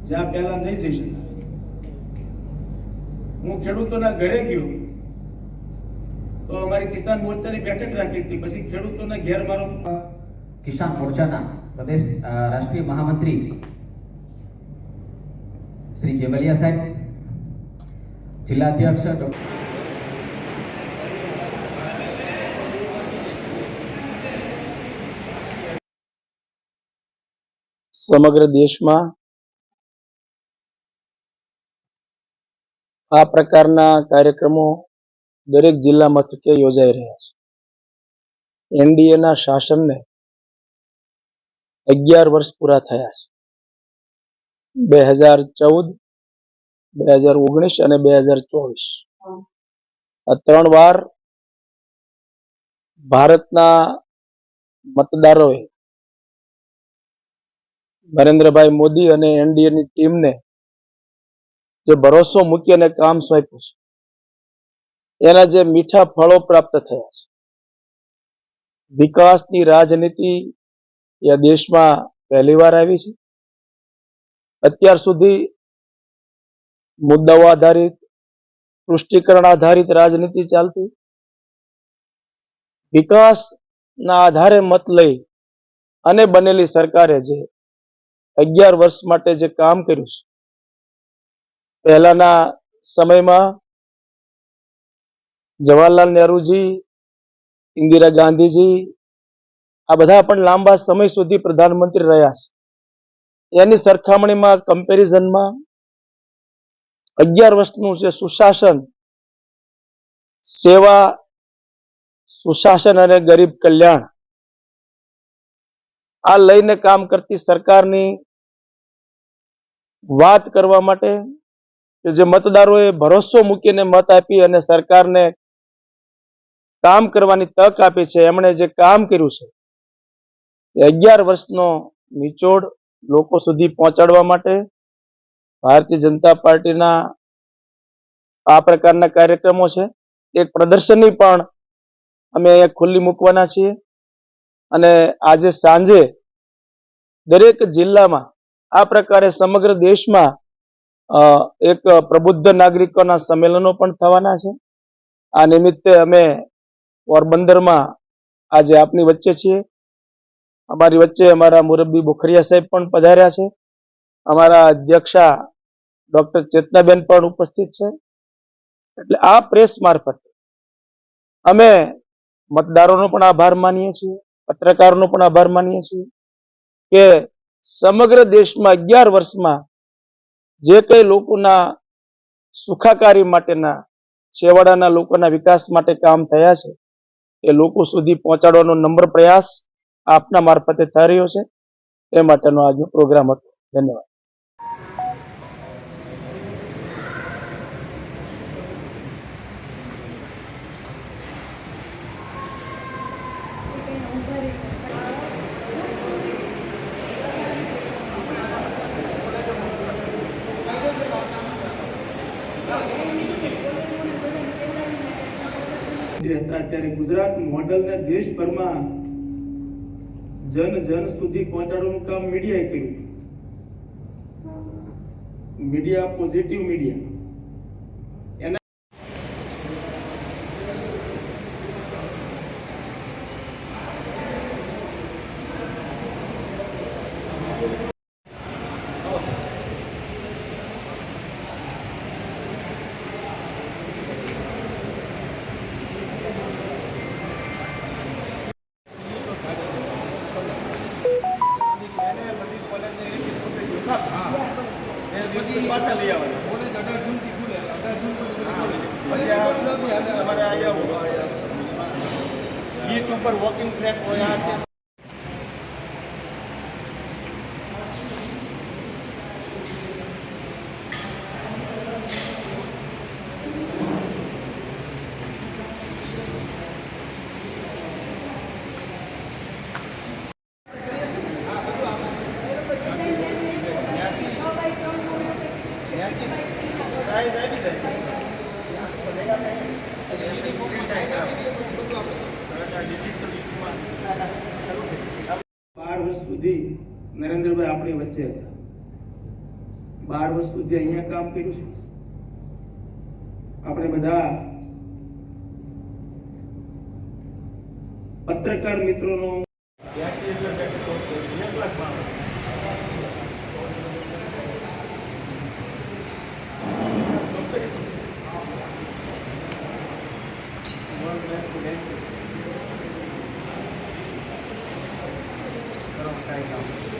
જ્યાં પહેલા નહીં જઈ શકાય। હું ખેડૂતોના ઘરે ગયો તો અમારી કિસાન મોરચાની બેઠક રાખી હતી, પછી ખેડૂતોના ઘેર મારો કિસાન મોરચાના પ્રદેશ રાષ્ટ્રીય મહામંત્રી શ્રી જેવલિયા સાહેબ, જિલ્લા અધ્યક્ષ સમગ્ર દેશમાં આ પ્રકારના કાર્યક્રમો દરેક જિલ્લા મથકે યોજાઈ રહ્યા છે। એનડીએના શાસનને 11 વર્ષ પૂરા થયા છે। 2014, 2019 અને 2024 આ 3 વાર ભારતના મતદારોએ નરેન્દ્રભાઈ મોદી અને એનડીએની ટીમને જે ભરોસો મૂકી અને કામ સોંપ્યું છે, એના જે મીઠા ફળો પ્રાપ્ત થયા છે। વિકાસની રાજનીતિ એ દેશમાં પહેલીવાર આવી છે। અત્યાર સુધી મુદ્દાઓ આધારિત, તૃષ્ટિકરણ આધારિત રાજનીતિ ચાલતી, વિકાસના આધારે મત લઈ અને બનેલી સરકારે જે 11 વર્ષ માટે જે કામ કર્યું છે, પહેલાના સમયમાં જવાહરલાલ નહેરુજી, ઇન્દિરા ગાંધીજી આ બધા પણ લાંબા સમય સુધી પ્રધાનમંત્રી રહ્યા છે। એની સરખામણીમાં કમ્પેરિઝનમાં 11 વર્ષનું જે સુશાસન, સેવા, સુશાસન અને ગરીબ કલ્યાણ આ લઈને કામ કરતી સરકારની વાત કરવા માટે જે મતદારોએ ભરોસો મૂકીને મત આપી અને સરકારને કામ કરવાની તક આપી છે, એમણે જે કામ કર્યું છે એ 11 વર્ષનો નિચોડ લોકો સુધી પહોંચાડવા માટે ભારતીય જનતા પાર્ટીના આ પ્રકારના કાર્યક્રમો છે। એક પ્રદર્શની પણ અમે અહીંયા ખુલ્લી મૂકવાના છીએ અને આજે સાંજે દરેક જિલ્લામાં આ પ્રકારે સમગ્ર દેશમાં એક પ્રબુદ્ધ નાગરિકોના સંમેલનો પણ થવાના છે। આ નિમિત્તે અમે પોરબંદરમાં આજે આપની વચ્ચે છીએ। અમારી વચ્ચે અમારા મુરબ્બી બોખરિયા સાહેબ પણ પધાર્યા છે। અમારા અધ્યક્ષા ડોક્ટર ચેતનાબેન પણ ઉપસ્થિત છે। એટલે આ પ્રેસ મારફતે અમે મતદારોનો પણ આભાર માનીએ છીએ, પત્રકારોનો પણ આભાર માનીએ છીએ કે સમગ્ર દેશમાં 11 વર્ષમાં જે કઈ લોકોના સુખાકારી માટેના, છેવાડાના લોકોના વિકાસ માટે કામ થયા છે એ લોકો સુધી પહોંચાડવાનો નમ્ર પ્રયાસ આપના મારફતે થઈ રહ્યો છે। એ માટેનો આજનો પ્રોગ્રામ હતો। ધન્યવાદ। અત્યારે ગુજરાત મોડલને દેશભરમાં જન જન સુધી પહોંચાડવાનું કામ મીડિયાએ કર્યું। મીડિયા, પોઝિટિવ મીડિયા, પાછા લઈ આવવાના બીચ ઉપર વોકિંગ ટ્રેક હોય। વર્ષ સુધી નરેન્દ્રભાઈ આપણી વચ્ચે હતા। 12 વર્ષ સુધી અહીંયા કામ કર્યું છે. આપણે બધા પત્રકાર મિત્રોનો Thank you.